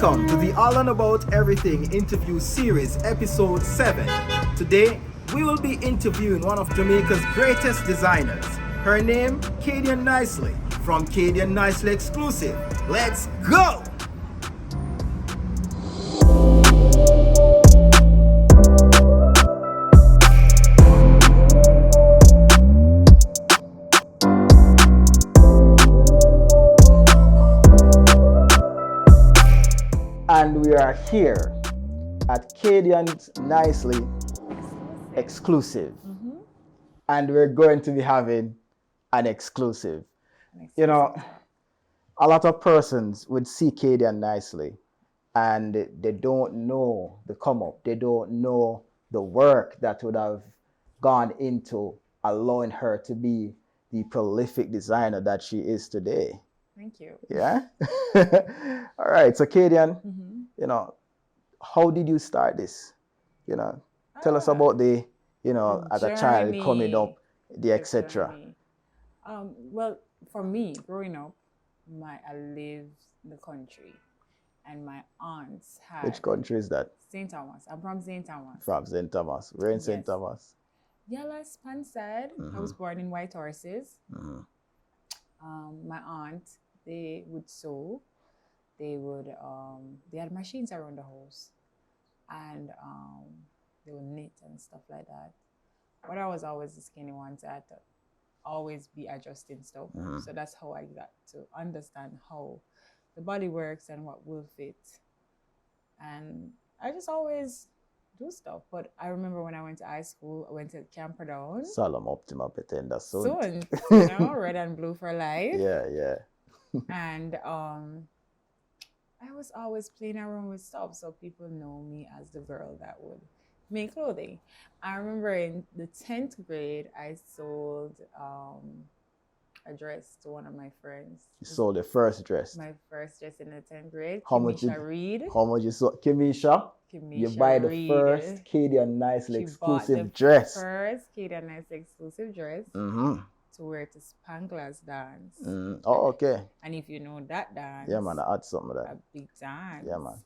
Welcome to the All on About Everything interview series, episode 7. Today, we will be interviewing one of Jamaica's greatest designers. Her name, Kadian Nicely, from Kadian Nicely Exclusive. Let's go! And we are here at Kadian Nicely Exclusive. And we're going to be having an exclusive. You know, a lot of persons would see Kadian Nicely and they don't know the come up. They don't know the work that would have gone into allowing her to be the prolific designer that she is today. Thank you. Yeah. All right. So Kadian, you know, how did you start this? You know, tell us about the as a child coming up, the etc. Well, for me, growing up, I lived in the country, and my aunts had. Which country is that? St Thomas. I'm from St Thomas. From St Thomas. We're in St Thomas. Yellow Spansad. I was born in White Horses. My aunt, they would sew. They would they had machines around the house, and they would knit and stuff like that. But I was always the skinny one, so I had to always be adjusting stuff. So that's how I got to understand how the body works and what will fit. And I just always do stuff. But I remember when I went to high school, I went to Camperdown. Solemn Optima Pretender Soon, you know, red and blue for life. Yeah. And I was always playing around with stuff, so people know me as the girl that would make clothing. I remember in the 10th grade, I sold a dress to one of my friends. You sold the first dress? My first dress in the 10th grade. How much you sold? Kimisha? You buy the first Kadian Nicely exclusive dress. First Kadian Nicely exclusive dress. To wear to Spanglers dance. Oh, okay. And if you know that dance, yeah, man, I had some of that. A big dance. Yeah, man.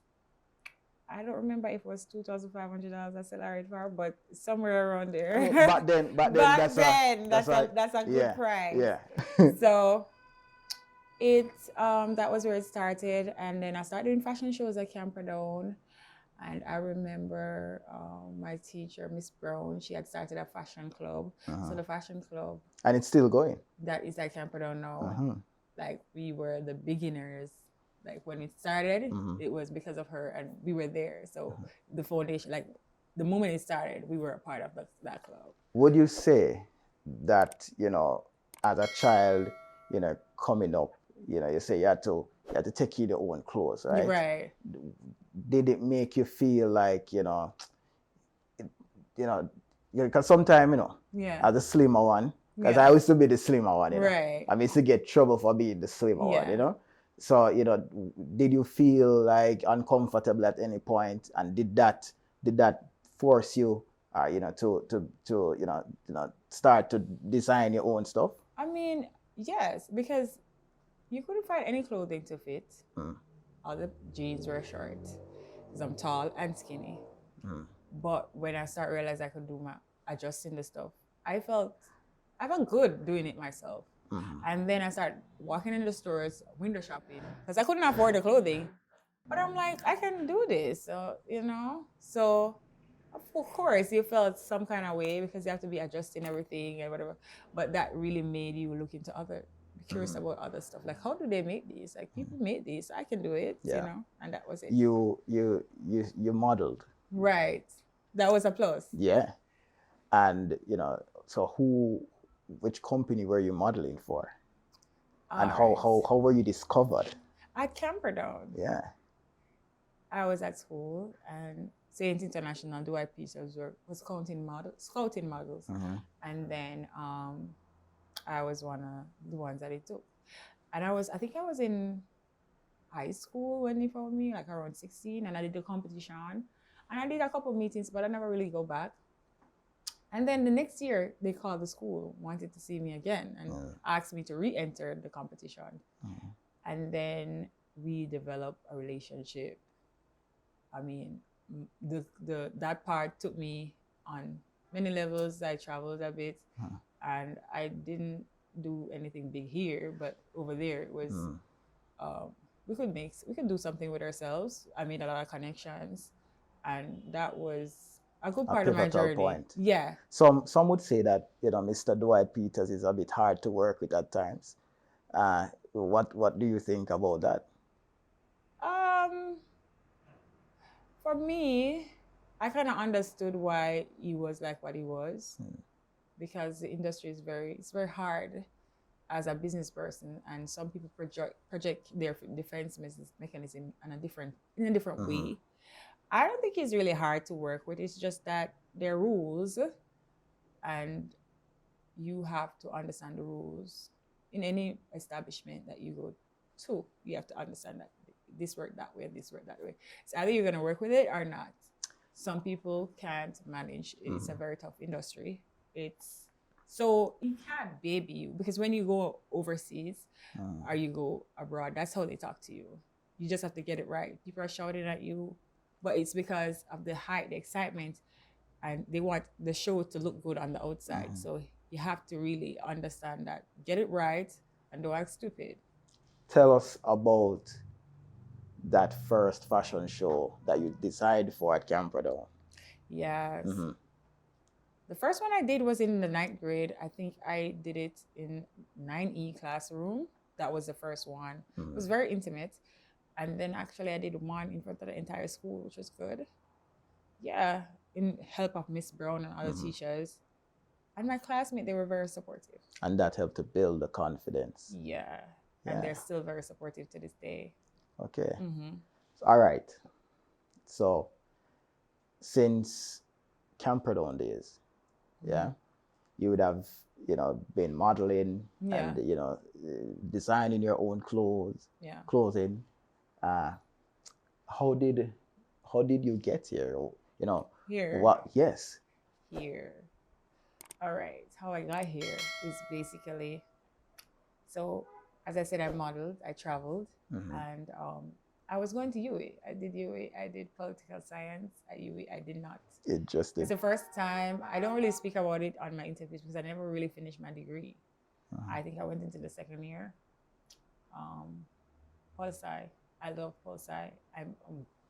I don't remember if it was $2,500 I salaried for, but somewhere around there. I mean, back then, that's a good price. Yeah. So that was where it started, and then I started doing fashion shows at Camperdown. And I remember my teacher, Miss Brown, she had started a fashion club. So the fashion club. And it's still going? That is at Camperdown now. Like, we were the beginners. Like, when it started, it was because of her, and we were there. So the foundation, like, the moment it started, we were a part of that club. Would you say that, as a child, coming up, you say you had to take your own clothes, right? Right. Did it make you feel like, because sometimes, as a slimmer one, because I used to be the slimmer one, right. I used to get trouble for being the slimmer one, So, did you feel like uncomfortable at any point, and did that force you, to start to design your own stuff? I mean, yes, because you couldn't find any clothing to fit. All the jeans were short, because I'm tall and skinny. But when I started realizing I could do my adjusting the stuff, I felt good doing it myself. And then I started walking in the stores, window shopping, because I couldn't afford the clothing. But I'm like, I can do this, So of course you felt some kind of way because you have to be adjusting everything and whatever. But that really made you look into curious about other stuff. Like, how do they make these? Like, people make these, I can do it, and that was it. You modeled. Right. That was a plus. Yeah. And, so which company were you modeling for? And how were you discovered? At Camperdown. Yeah. I was at school, and St. International, do pieces was scouting models. And then I was one of the ones that it took. And I think I was in high school when they found me, like around 16, and I did the competition. And I did a couple meetings, but I never really go back. And then the next year, they called the school, wanted to see me again, and asked me to re-enter the competition. And then we developed a relationship. I mean, that part took me on many levels. I traveled a bit, and I didn't do anything big here, but over there it was. We could do something with ourselves. I made a lot of connections, and that was a good A part of my pivotal journey. point. Yeah. Some would say that, Mr. Dwight Peters is a bit hard to work with at times. What do you think about that? For me, I kind of understood why he was like what he was, because the industry is it's very hard as a business person, and some people project their defense mechanism in a different way. I don't think it's really hard to work with. It's just that there are rules, and you have to understand the rules in any establishment that you go to. You have to understand that this work that way and this work that way. It's either you're going to work with it or not. Some people can't manage. It's a very tough industry. So it can't baby you, because when you go overseas or you go abroad, that's how they talk to you. You just have to get it right. People are shouting at you, but it's because of the hype, the excitement, and they want the show to look good on the outside. So you have to really understand that. Get it right and don't act stupid. Tell us about that first fashion show that you decided for at Camperdown. Yes. The first one I did was in the 9th grade. I think I did it in 9E classroom. That was the first one. It was very intimate. And then actually I did one in front of the entire school, which was good. Yeah, in help of Miss Brown and other teachers. And my classmates, they were very supportive. And that helped to build the confidence. Yeah. And they're still very supportive to this day. Okay. All right. So since Camperdown days, you would have, been modeling and, designing your own clothing. How did you get here? Here. What? Yes. Here. All right. How I got here is basically, so as I said, I modeled, I traveled, and I was going to UA. I did UA. I did political science at UA. I did not. Interesting. It's the first time. I don't really speak about it on my interviews because I never really finished my degree. I think I went into the 2nd year. Poli-sci. I love poli-sci.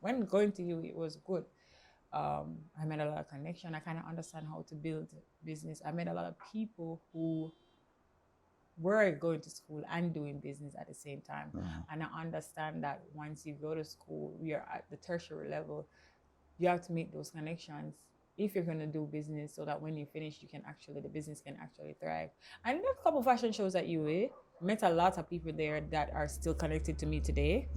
When going to UA, it was good. I made a lot of connection. I kind of understand how to build business. I met a lot of people who were going to school and doing business at the same time. And I understand that once you go to school, you're at the tertiary level, you have to make those connections if you're going to do business, so that when you finish, the business can actually thrive. I did a couple of fashion shows at UA. Met a lot of people there that are still connected to me today.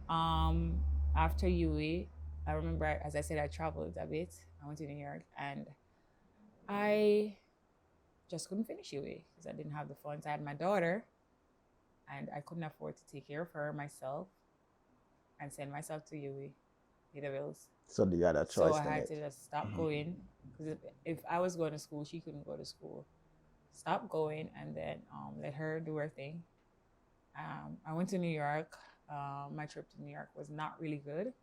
After UA, I remember, as I said, I traveled a bit. I went to New York, and I just couldn't finish UA because I didn't have the funds. I had my daughter, and I couldn't afford to take care of her myself and send myself to UA, pay the bills. So you had a choice. So I had to just stop going, because if I was going to school, she couldn't go to school. Stop going, and then let her do her thing. I went to New York. My trip to New York was not really good.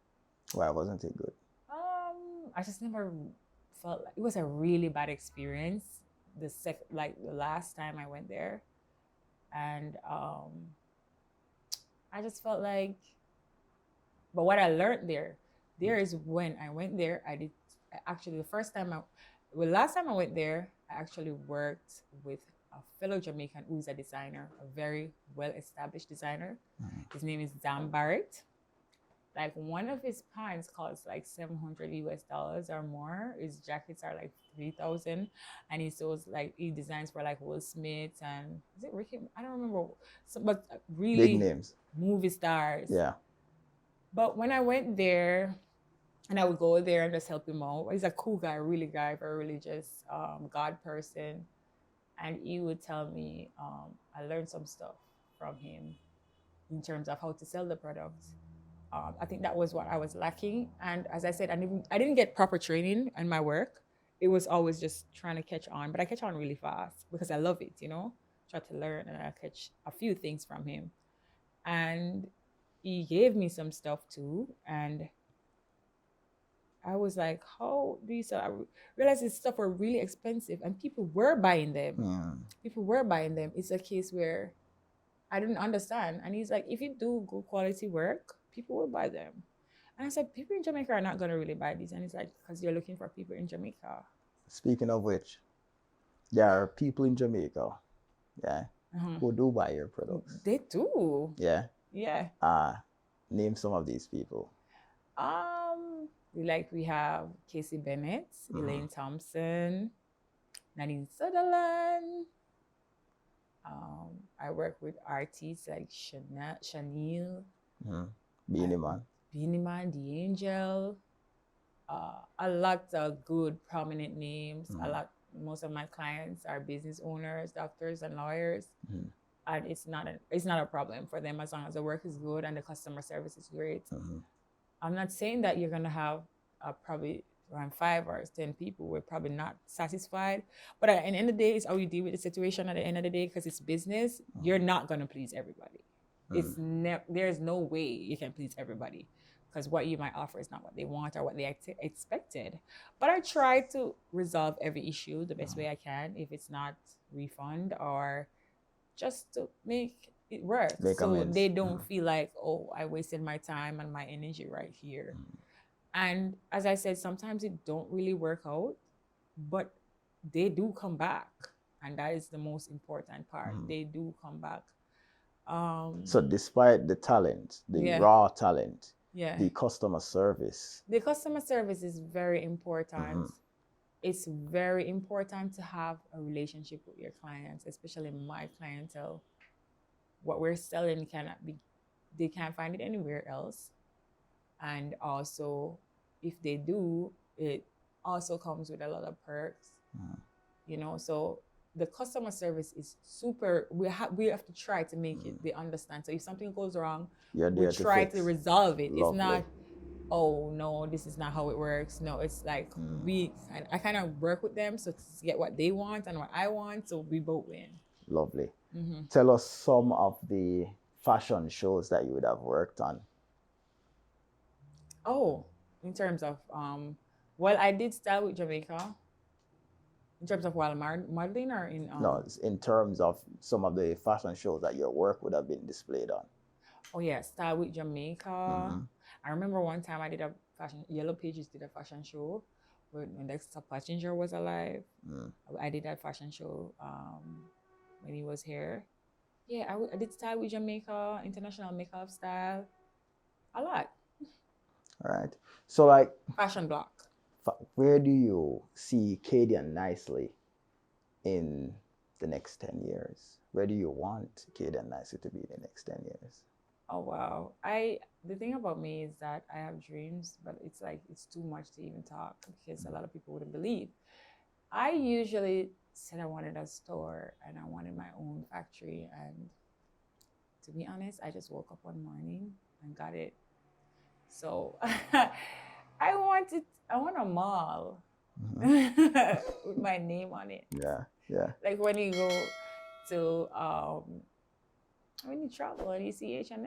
Why wasn't it good? I just never felt like it was a really bad experience. The last time I went there, and I just felt like. But what I learned there is when I went there, last time I went there, I actually worked with a fellow Jamaican who's a designer, a very well-established designer. His name is Zam Barrett. Like, one of his pants costs like $700 or more. His jackets are like $3,000, and he designs for like Will Smith and is it Ricky? I don't remember. But really big names, movie stars. Yeah. But when I went there, and I would go there and just help him out. He's a cool guy, really guy, very religious, God person, and he would tell me. I learned some stuff from him in terms of how to sell the product. I think that was what I was lacking. And as I said, I didn't get proper training in my work. It was always just trying to catch on, but I catch on really fast because I love it, try to learn, and I catch a few things from him. And he gave me some stuff too. And I was like, how do you sell? I realized this stuff were really expensive and people were buying them. Mm. People were buying them. It's a case where I didn't understand. And he's like, if you do good quality work, people will buy them. And I said, people in Jamaica are not going to really buy these. And he's like, because you're looking for people in Jamaica. Speaking of which, there are people in Jamaica, yeah, who do buy your products. They do. Yeah. Yeah. Name some of these people. We have Casey Bennett, Elaine Thompson, Nadine Sutherland. I work with artists like Chanel, Beanie Man, The Angel. A lot of good prominent names. Most of my clients are business owners, doctors, and lawyers. And it's not a problem for them as long as the work is good and the customer service is great. I'm not saying that you're gonna have probably around 5 or 10 people who are probably not satisfied, but at the end of the day, it's how you deal with the situation. At the end of the day, because it's business, you're not gonna please everybody. There's no way you can please everybody, because what you might offer is not what they want or what they expected. But I try to resolve every issue the best way I can. If it's not refund or just to make it work, so they don't feel like, oh, I wasted my time and my energy right here. And as I said, sometimes it don't really work out, but they do come back, and that is the most important part. They do come back. So despite the talent, the raw talent, the customer service. The customer service is very important. It's very important to have a relationship with your clients, especially my clientele. What we're selling they can't find it anywhere else. And also, if they do, it also comes with a lot of perks. So the customer service is super. We have to try to make it they understand. So if something goes wrong, we try to resolve it. Lovely. It's not, oh no, this is not how it works. No, it's like I kind of work with them so to get what they want and what I want, so we both win. Lovely. Tell us some of the fashion shows that you would have worked on. Oh, in terms of I did Style with Jamaica. In terms of while modeling, or in no, in terms of some of the fashion shows that your work would have been displayed on. Oh yeah, Style with Jamaica. I remember one time I did a Yellow Pages did a fashion show when Dexter Passenger was alive. I did that fashion show when he was here. Yeah, I did Style with Jamaica, International Makeup Style, a lot. All right. So like fashion block. Where do you see Kadian Nicely in the next 10 years? Where do you want Kadian Nicely to be in the next 10 years? Oh wow. The thing about me is that I have dreams, but it's like it's too much to even talk because a lot of people wouldn't believe. I usually said I wanted a store and I wanted my own factory, and to be honest, I just woke up one morning and got it. So I want a mall with my name on it. Yeah. Like when you go to when you travel and you see H&M,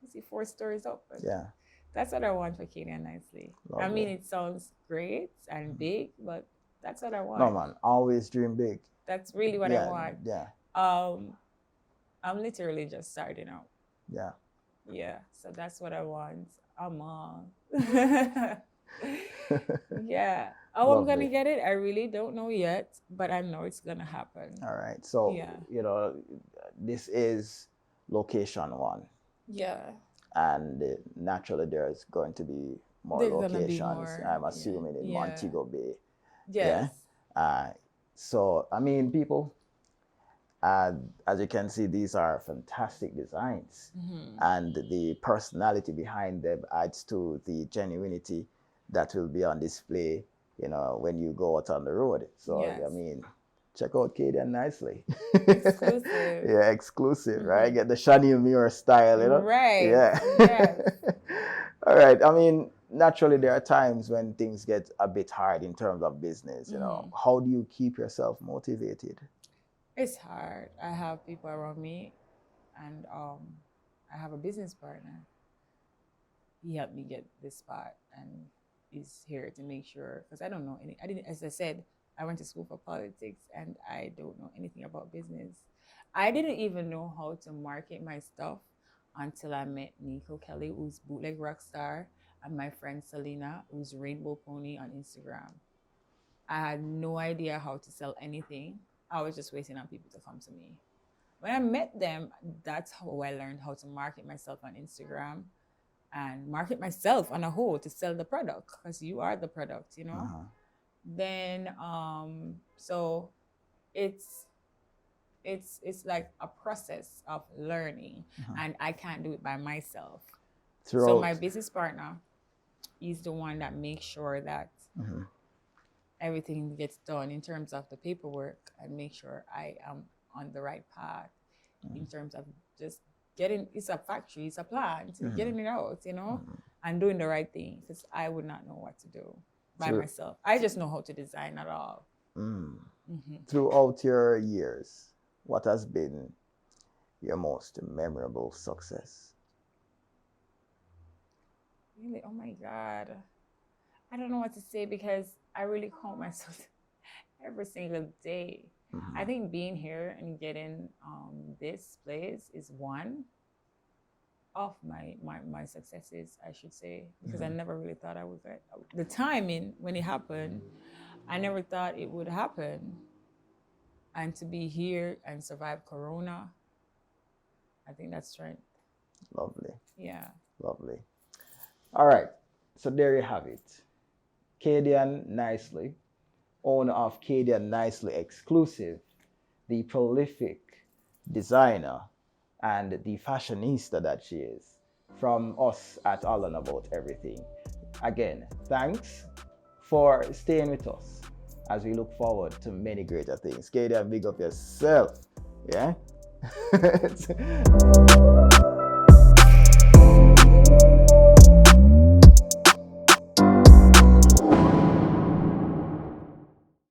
you see 4 stores up. Yeah. That's what I want for Kadian Nicely. Lovely. I mean, it sounds great and big, but that's what I want. No man, always dream big. That's really what I want. Yeah. I'm literally just starting out. Yeah. Yeah. So that's what I want. A mall. Yeah. How I'm gonna get it, I really don't know yet, but I know it's gonna happen. All right. So this is location 1. Yeah. And naturally there's going to be more locations. I'm assuming in Montego Bay. Yes. Yeah. So I mean, people, as you can see, these are fantastic designs, and the personality behind them adds to the genuinity that will be on display, when you go out on the road. So I mean, check out Kadian Nicely. Exclusive. Yeah, exclusive, right? Get the Chanel mirror style, Right. Yeah. Yes. All right. I mean, naturally, there are times when things get a bit hard in terms of business. How do you keep yourself motivated? It's hard. I have people around me, and I have a business partner. He helped me get this spot, and is here to make sure, because I don't know any. I didn't, as I said, I went to school for politics and I don't know anything about business. I didn't even know how to market my stuff until I met Nico Kelly, who's Bootleg Rockstar, and my friend Selena, who's Rainbow Pony on Instagram. I had no idea how to sell anything. I was just waiting on people to come to me. When I met them, that's how I learned how to market myself on Instagram and market myself on a whole to sell the product, because you are the product, you know? Then, so it's like a process of learning, and I can't do it by myself. So my business partner is the one that makes sure that everything gets done in terms of the paperwork, and make sure I am on the right path in terms of just getting, it's a factory, it's a plant, getting it out, you know, and doing the right thing, because I would not know what to do by myself. I just know how to design at all. Throughout your years, what has been your most memorable success? Really? Oh my God. I don't know what to say, because I really count myself every single day. I think being here and getting this place is one of my successes, I should say, because I never really thought I would get the timing when it happened. I never thought it would happen, and to be here and survive Corona, I think that's strength. Lovely. Yeah. Lovely. All right. So there you have it. Kadian Nicely, owner of Kadian Nicely Exclusive, the prolific designer and the fashionista that she is, from us at All and About Everything. Again, thanks for staying with us as we look forward to many greater things. Kadian, big up yourself. Yeah?